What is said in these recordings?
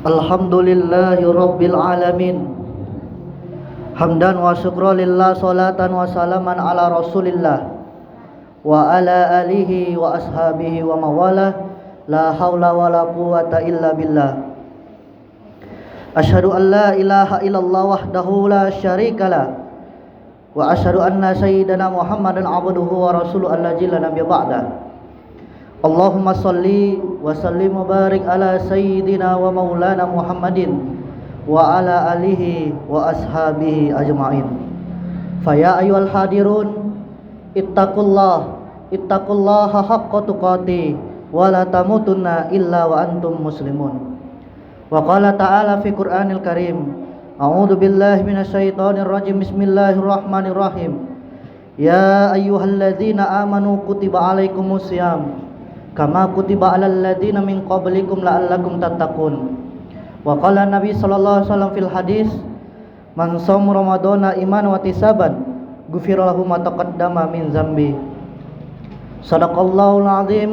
Alhamdulillahi Rabbil Alamin. Hamdan wa syukran lillah, salatan wa salaman ala Rasulillah wa ala alihi wa ashabihi wa mawalah. La hawla wa la quwata illa billah. Asyhadu an la ilaha illallah wahdahu la syarikalah wa asyhadu anna sayyidana Muhammadan abduhu wa rasuluhu allazi la nabiyya ba'dah. Allahumma salli wa sallim wa barik ala sayyidina wa maulana Muhammadin wa ala alihi wa ashabihi ajma'in. Faya ayyuhal hadirun ittaqullaha haqqa tuqatih wa la tamutunna illa wa antum muslimun. Wa qala ta'ala fi Qur'anil Karim, a'udzu billahi minasyaitonir rajim. Bismillahirrahmanirrahim. Ya ayyuhalladzina amanu kutiba alaikumusiyam kama kutiba alal ladzina min qablikum la'allakum tattaqun. Wa qala Nabi sallallahu alaihi wasallam fil hadis, man shoma ramadhana imanan wa ihtisaban ghufira lahu ma taqaddama min dzambi. Shadaqallahul azim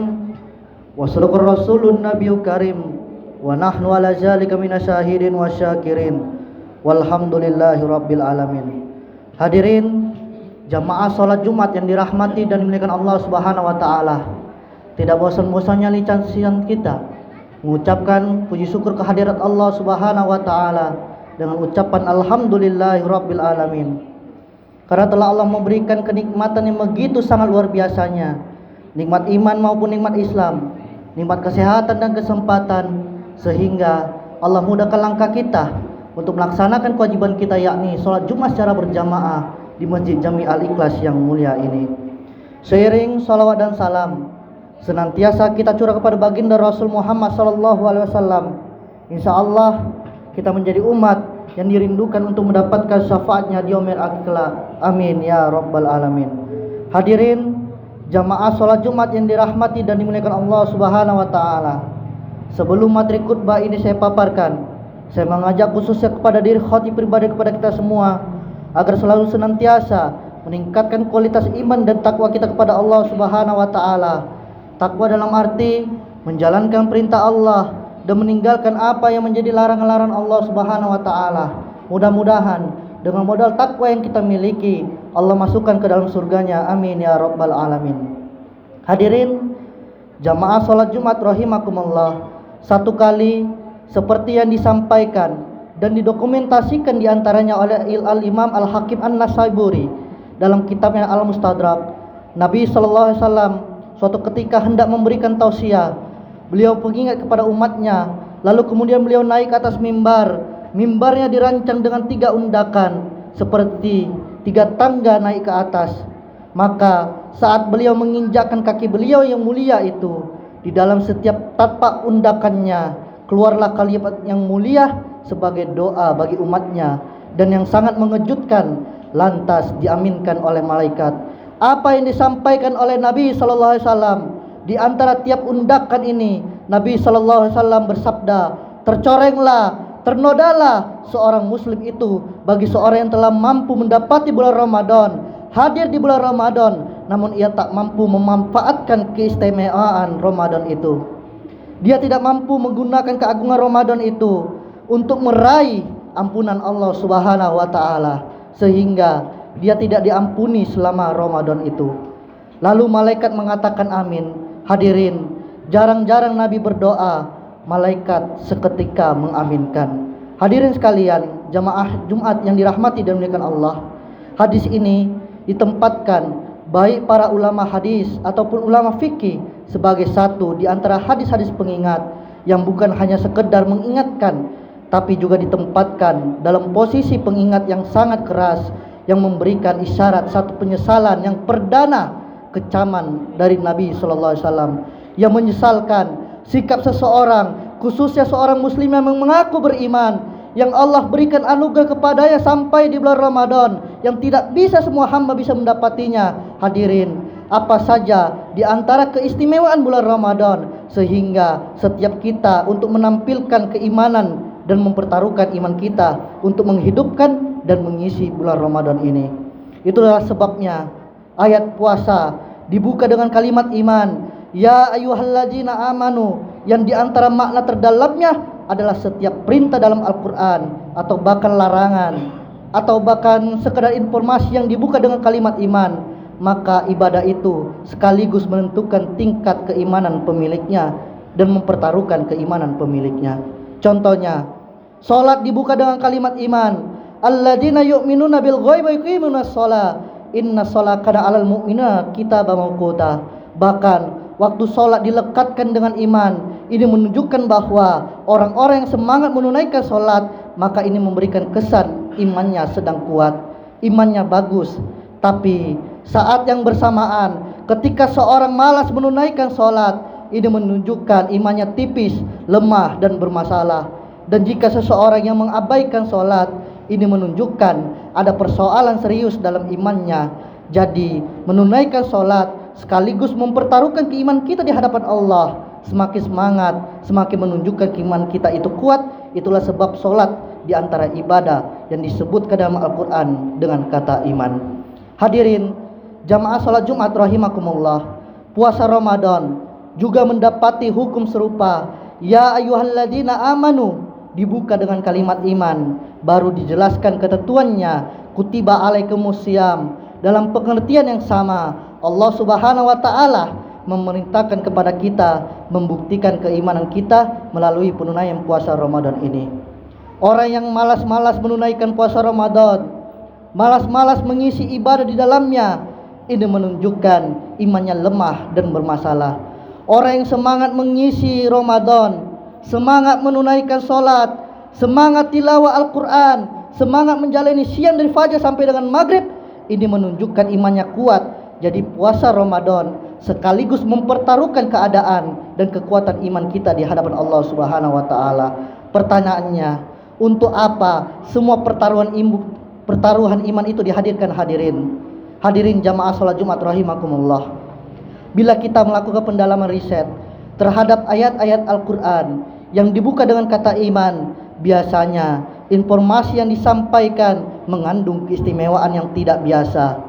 wa sadaqar rasulun nabiyyu karim wa nahnu ala zalika minasyahidin wasyakirin walhamdulillahi rabbil alamin. Hadirin jamaah salat Jumat yang dirahmati dan dimuliakan Allah Subhanahu wa taala. Tidak bosan-bosannya lisan kita mengucapkan puji syukur kehadirat Allah Subhanahu wa taala dengan ucapan alhamdulillahi rabbil alamin. Karena telah Allah memberikan kenikmatan yang begitu sangat luar biasanya, nikmat iman maupun nikmat Islam, nikmat kesehatan dan kesempatan, sehingga Allah mudahkan langkah kita untuk melaksanakan kewajiban kita, yakni sholat Jumat secara berjamaah di Masjid Jami Al-Ikhlas yang mulia ini. Seiring salawat dan salam senantiasa kita curah kepada baginda Rasul Muhammad sallallahu alaihi wasallam. Insyaallah kita menjadi umat yang dirindukan untuk mendapatkan syafaatnya di yaumil akhir. Amin ya rabbal alamin. Hadirin jamaah salat Jumat yang dirahmati dan dimuliakan Allah Subhanahu wa taala. Sebelum materi khutbah ini saya paparkan, saya mengajak khususnya kepada diri khatib pribadi, kepada kita semua, agar selalu senantiasa meningkatkan kualitas iman dan takwa kita kepada Allah Subhanahu wa taala. Takwa dalam arti menjalankan perintah Allah dan meninggalkan apa yang menjadi larangan-larangan Allah Subhanahu wa taala. Mudah-mudahan dengan modal takwa yang kita miliki, Allah masukkan ke dalam surganya. Amin ya rabbal alamin. Hadirin jamaah salat Jumat rahimakumullah, satu kali seperti yang disampaikan dan didokumentasikan diantaranya oleh Al-Imam Al-Hakim An-Nasaiburi dalam kitabnya Al-Mustadrak, Nabi sallallahu alaihi wasallam suatu ketika hendak memberikan tausiah. Beliau mengingat kepada umatnya, lalu kemudian beliau naik ke atas mimbar. Mimbarnya dirancang dengan 3 undakan, seperti 3 tangga naik ke atas. Maka saat beliau menginjakkan kaki beliau yang mulia itu, di dalam setiap tapak undakannya keluarlah kalimat yang mulia sebagai doa bagi umatnya, dan yang sangat mengejutkan lantas diaminkan oleh malaikat. Apa yang disampaikan oleh Nabi sallallahu alaihi wasallam di antara tiap undakan ini, Nabi sallallahu alaihi wasallam bersabda, tercorenglah, ternodalah seorang muslim itu bagi seorang yang telah mampu mendapati bulan Ramadan, hadir di bulan Ramadan, namun ia tak mampu memanfaatkan keistimewaan Ramadan itu. Dia tidak mampu menggunakan keagungan Ramadan itu untuk meraih ampunan Allah Subhanahu wa taala, sehingga dia tidak diampuni selama Ramadan itu. Lalu malaikat mengatakan amin. Hadirin, jarang-jarang Nabi berdoa, malaikat seketika mengaminkan. Hadirin sekalian, jamaah Jumat yang dirahmati dan dimuliakan Allah, hadis ini ditempatkan baik para ulama hadis ataupun ulama fikih sebagai satu di antara hadis-hadis pengingat yang bukan hanya sekedar mengingatkan, tapi juga ditempatkan dalam posisi pengingat yang sangat keras, yang memberikan isyarat satu penyesalan yang perdana kecaman dari Nabi sallallahu alaihi wasallam, yang menyesalkan sikap seseorang, khususnya seorang muslim yang mengaku beriman, yang Allah berikan anugerah kepadanya sampai di bulan Ramadan, yang tidak bisa semua hamba bisa mendapatinya. Hadirin, apa saja di antara keistimewaan bulan Ramadan, sehingga setiap kita untuk menampilkan keimanan dan mempertaruhkan iman kita untuk menghidupkan dan mengisi bulan Ramadan ini. Itulah sebabnya ayat puasa dibuka dengan kalimat iman, ya ayyuhalladzina amanu, yang di antara makna terdalamnya adalah setiap perintah dalam Al-Quran atau bahkan larangan atau bahkan sekedar informasi yang dibuka dengan kalimat iman, maka ibadah itu sekaligus menentukan tingkat keimanan pemiliknya dan mempertaruhkan keimanan pemiliknya. Contohnya, salat dibuka dengan kalimat iman, alladzina yu'minuna bil ghaibi wa yuqimunas shalah, inna sholata kana 'alal mu'minina kitaban mawquta. Bahkan waktu salat dilekatkan dengan iman, ini menunjukkan bahwa orang-orang yang semangat menunaikan salat, maka ini memberikan kesan imannya sedang kuat, imannya bagus. Tapi saat yang bersamaan, ketika seorang malas menunaikan salat, ini menunjukkan imannya tipis, lemah dan bermasalah. Dan jika seseorang yang mengabaikan salat, ini menunjukkan ada persoalan serius dalam imannya. Jadi menunaikan salat sekaligus mempertaruhkan keimanan kita di hadapan Allah. Semakin semangat, semakin menunjukkan keimanan kita itu kuat. Itulah sebab salat di antara ibadah yang disebutkan dalam Al-Quran dengan kata iman. Hadirin jamaah salat Jumat rahimakumullah, puasa Ramadan juga mendapati hukum serupa. Ya ayyuhalladzina amanu dibuka dengan kalimat iman, baru dijelaskan ketentuannya, kutiba alaikumusiyam. Dalam pengertian yang sama, Allah Subhanahu wa taala memerintahkan kepada kita membuktikan keimanan kita melalui penunaian puasa Ramadan ini. Orang yang malas-malas menunaikan puasa Ramadan, malas-malas mengisi ibadah di dalamnya, ini menunjukkan imannya lemah dan bermasalah. Orang yang semangat mengisi Ramadan, semangat menunaikan salat, semangat tilawah Al-Quran, semangat menjalani siang dari fajar sampai dengan maghrib, ini menunjukkan imannya kuat. Jadi puasa Ramadan sekaligus mempertaruhkan keadaan dan kekuatan iman kita di hadapan Allah Subhanahu wa taala. Pertanyaannya, untuk apa semua pertaruhan iman itu dihadirkan hadirin? Hadirin jamaah salat Jumat rahimakumullah. Bila kita melakukan pendalaman riset terhadap ayat-ayat Al-Quran yang dibuka dengan kata iman, biasanya informasi yang disampaikan mengandung keistimewaan yang tidak biasa,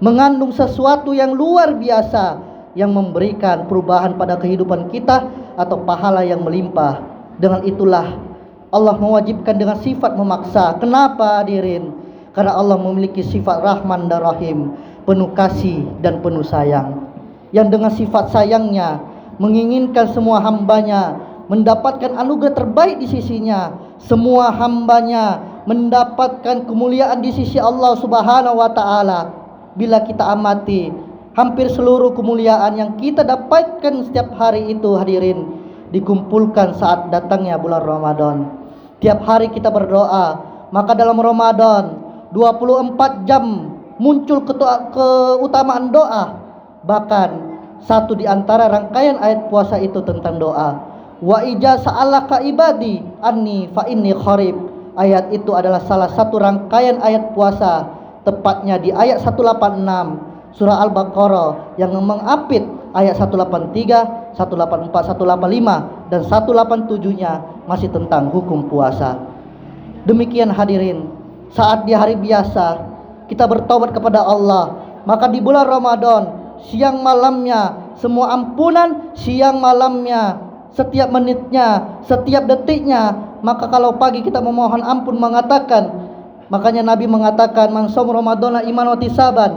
mengandung sesuatu yang luar biasa yang memberikan perubahan pada kehidupan kita atau pahala yang melimpah. Dengan itulah Allah mewajibkan dengan sifat memaksa. Kenapa hadirin? Karena Allah memiliki sifat Rahman dan Rahim, penuh kasih dan penuh sayang, yang dengan sifat sayangnya menginginkan semua hambanya mendapatkan anugerah terbaik di sisinya, semua hambanya mendapatkan kemuliaan di sisi Allah Subhanahu wa taala. Bila kita amati hampir seluruh kemuliaan yang kita dapatkan setiap hari itu hadirin dikumpulkan saat datangnya bulan Ramadan. Tiap hari kita berdoa, maka dalam Ramadan 24 jam muncul keutamaan doa. Bahkan satu di antara rangkaian ayat puasa itu tentang doa. Wa ija sa'alaka ibadi anni fa inni qarib. Ayat itu adalah salah satu rangkaian ayat puasa, tepatnya di ayat 186 surah Al-Baqarah yang mengapit ayat 183, 184, 185 dan 187-nya masih tentang hukum puasa. Demikian hadirin, saat di hari biasa kita bertobat kepada Allah, maka di bulan Ramadan siang malamnya semua ampunan, siang malamnya, setiap menitnya, setiap detiknya. Maka kalau pagi kita memohon ampun mengatakan, makanya Nabi mengatakan, man shom ramadhana iman wa ihtisaban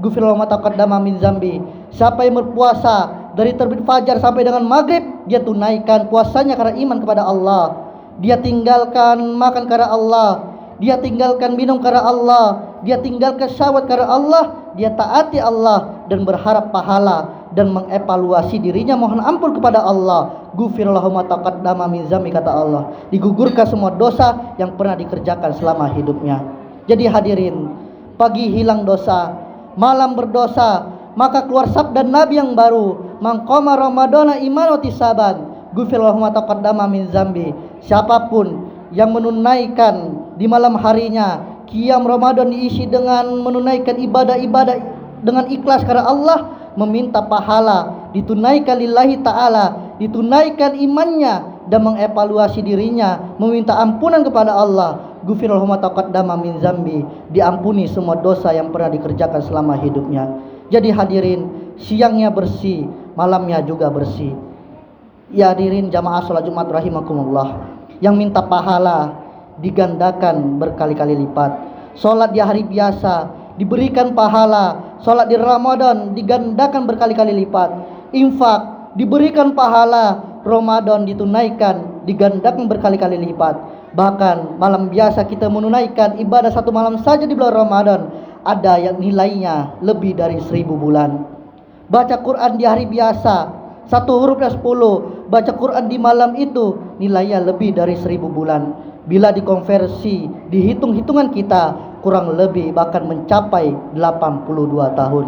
ghufira lahu ma taqaddama min zambi. Siapa yang berpuasa dari terbit fajar sampai dengan maghrib, dia tunaikan puasanya karena iman kepada Allah. Dia tinggalkan makan karena Allah, dia tinggalkan minum karena Allah, dia tinggalkan syahwat karena Allah, dia taati Allah dan berharap pahala dan mengevaluasi dirinya, mohon ampun kepada Allah. Ghufira lahu ma taqaddama min zambi, kata Allah, digugurkan semua dosa yang pernah dikerjakan selama hidupnya. Jadi hadirin, pagi hilang dosa, malam berdosa, maka keluar sabda Nabi yang baru, man qama ramadhana imanan wa ihtisaban ghufira lahu ma taqaddama min zambi. Siapapun yang menunaikan di malam harinya qiyam Ramadan diisi dengan menunaikan ibadah-ibadah dengan ikhlas karena Allah, meminta pahala, ditunaikan lillahi ta'ala, ditunaikan imannya dan mengevaluasi dirinya, meminta ampunan kepada Allah, ghufira lahu ma taqaddama min zambi, diampuni semua dosa yang pernah dikerjakan selama hidupnya. Jadi hadirin, siangnya bersih, malamnya juga bersih. Ya hadirin jamaah salat Jumat rahimakumullah, yang minta pahala digandakan berkali-kali lipat. Sholat di hari biasa diberikan pahala, sholat di Ramadan digandakan berkali-kali lipat. Infak diberikan pahala, Ramadan ditunaikan digandakan berkali-kali lipat. Bahkan malam biasa kita menunaikan ibadah satu malam saja di bulan Ramadan, ada yang nilainya lebih dari 1000 bulan. Baca Quran di hari biasa, satu hurufnya 10. Baca Quran di malam itu nilainya lebih dari 1000 bulan. Bila dikonversi, dihitung-hitungan kita, kurang lebih bahkan mencapai 82 tahun.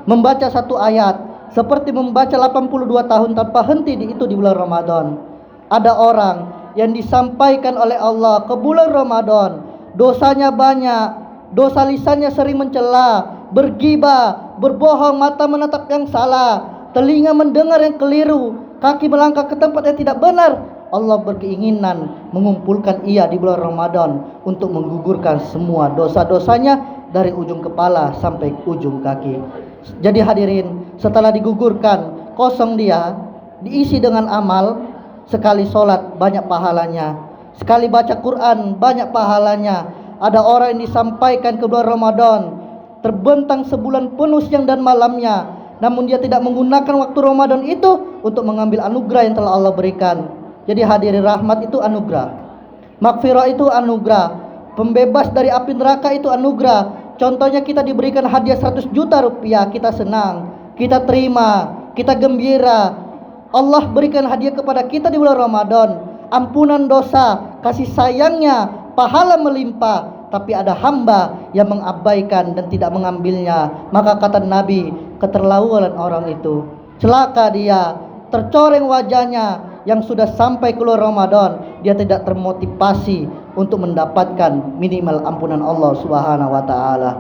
Membaca satu ayat seperti membaca 82 tahun tanpa henti di bulan Ramadan. Ada orang yang disampaikan oleh Allah ke bulan Ramadan, dosanya banyak, dosa lisannya sering mencela, bergibah, berbohong, mata menatap yang salah, telinga mendengar yang keliru, kaki melangkah ke tempat yang tidak benar. Allah berkeinginan mengumpulkan ia di bulan Ramadan untuk menggugurkan semua dosa-dosanya dari ujung kepala sampai ujung kaki. Jadi hadirin, setelah digugurkan, kosong dia, diisi dengan amal. Sekali sholat banyak pahalanya, sekali baca Quran banyak pahalanya. Ada orang yang disampaikan ke bulan Ramadan, terbentang sebulan penuh siang dan malamnya, namun dia tidak menggunakan waktu Ramadan itu untuk mengambil anugerah yang telah Allah berikan. Jadi hadirin, rahmat itu anugerah, maghfirah itu anugerah, pembebas dari api neraka itu anugerah. Contohnya kita diberikan hadiah 100 juta rupiah, kita senang, kita terima, kita gembira. Allah berikan hadiah kepada kita di bulan Ramadan, ampunan dosa, kasih sayangnya, pahala melimpah. Tapi ada hamba yang mengabaikan dan tidak mengambilnya, maka kata Nabi, keterlaluan orang itu, celaka dia, tercoreng wajahnya. Yang sudah sampai keluar Ramadan, dia tidak termotivasi untuk mendapatkan minimal ampunan Allah Subhanahu wa taala.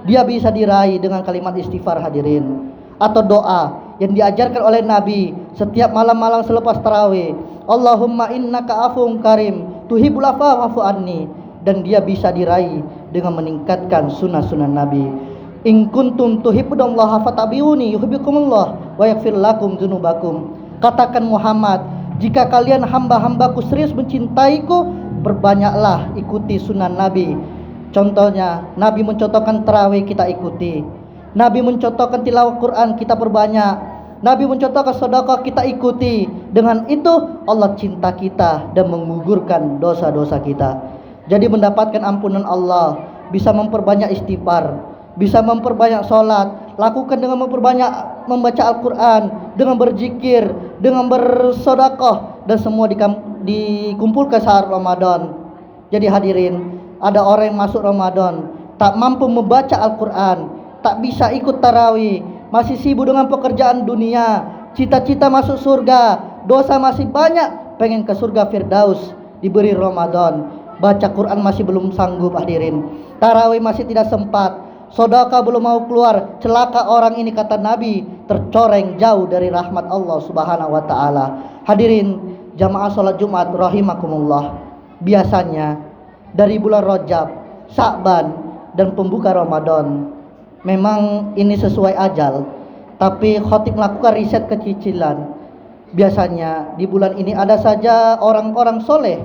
Dia bisa diraih dengan kalimat istighfar hadirin, atau doa yang diajarkan oleh Nabi setiap malam-malam selepas tarawih. Allahumma innaka afuwun karim tuhibbul afwa wa'fu anni. Dan dia bisa diraih dengan meningkatkan sunnah-sunnah Nabi. In kuntum tuhibbunallaha fattabi'uni yuhibbukumullah wa yaghfir lakum dzunubakum. Katakan Muhammad, jika kalian hamba-hambaku serius mencintaiku, berbanyaklah ikuti sunnah Nabi. Contohnya, Nabi mencontohkan tarawih, kita ikuti. Nabi mencontohkan tilawah Quran, kita perbanyak. Nabi mencontohkan sedekah, kita ikuti. Dengan itu Allah cinta kita dan menggugurkan dosa-dosa kita. Jadi mendapatkan ampunan Allah, bisa memperbanyak istighfar, bisa memperbanyak sholat. Lakukan dengan memperbanyak membaca Al-Quran, dengan berzikir, dengan bersedekah, dan semua dikumpulkan saat Ramadan. Jadi hadirin, ada orang yang masuk Ramadan tak mampu membaca Al-Quran, tak bisa ikut tarawih, masih sibuk dengan pekerjaan dunia, cita-cita masuk surga, dosa masih banyak, pengen ke surga Firdaus, diberi Ramadan. Baca Quran masih belum sanggup hadirin, tarawih masih tidak sempat, sedekah belum mau keluar. Celaka orang ini, kata Nabi, tercoreng jauh dari rahmat Allah Subhanahu wa taala. Hadirin jamaah salat Jumat rahimakumullah, biasanya dari bulan Rajab, Sya'ban, dan pembuka Ramadan, memang ini sesuai ajal, tapi khotib melakukan riset kecicilan. Biasanya di bulan ini ada saja orang-orang soleh,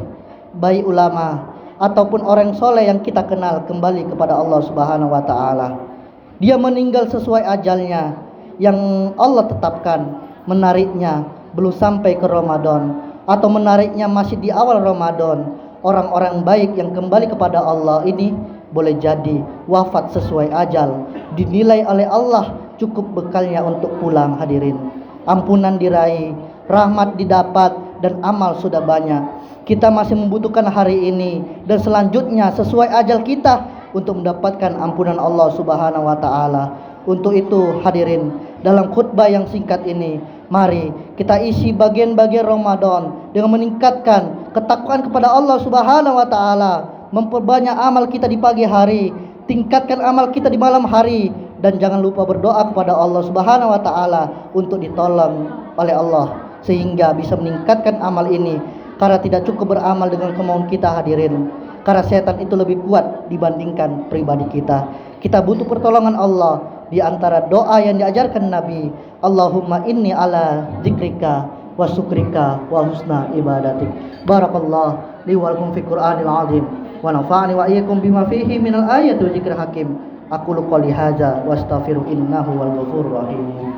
baik ulama ataupun orang soleh yang kita kenal kembali kepada Allah Subhanahu wa taala. Dia meninggal sesuai ajalnya yang Allah tetapkan. Menariknya belum sampai ke Ramadan, atau menariknya masih di awal Ramadan. Orang-orang baik yang kembali kepada Allah ini boleh jadi wafat sesuai ajal, dinilai oleh Allah cukup bekalnya untuk pulang hadirin. Ampunan diraih, rahmat didapat, dan amal sudah banyak. Kita masih membutuhkan hari ini dan selanjutnya sesuai ajal kita untuk mendapatkan ampunan Allah Subhanahu wa taala. Untuk itu hadirin, dalam khutbah yang singkat ini, mari kita isi bagian-bagian Ramadan dengan meningkatkan ketakwaan kepada Allah Subhanahu wa taala, memperbanyak amal kita di pagi hari, tingkatkan amal kita di malam hari, dan jangan lupa berdoa kepada Allah Subhanahu wa taala untuk ditolong oleh Allah sehingga bisa meningkatkan amal ini. Karena tidak cukup beramal dengan kemauan kita hadirin, karena setan itu lebih kuat dibandingkan pribadi kita. Kita butuh pertolongan Allah. Di antara doa yang diajarkan Nabi, Allahumma inni ala zikrika wa syukrika wa husna ibadatik. Barakallah li wa lakum fil Qur'anil azim wa nafa'ani wa iyyakum bima fihi minal ayati wa dzikril hakim. Aqulu qouli hadza wa astaghfiru innahu wal ghafurur rahim.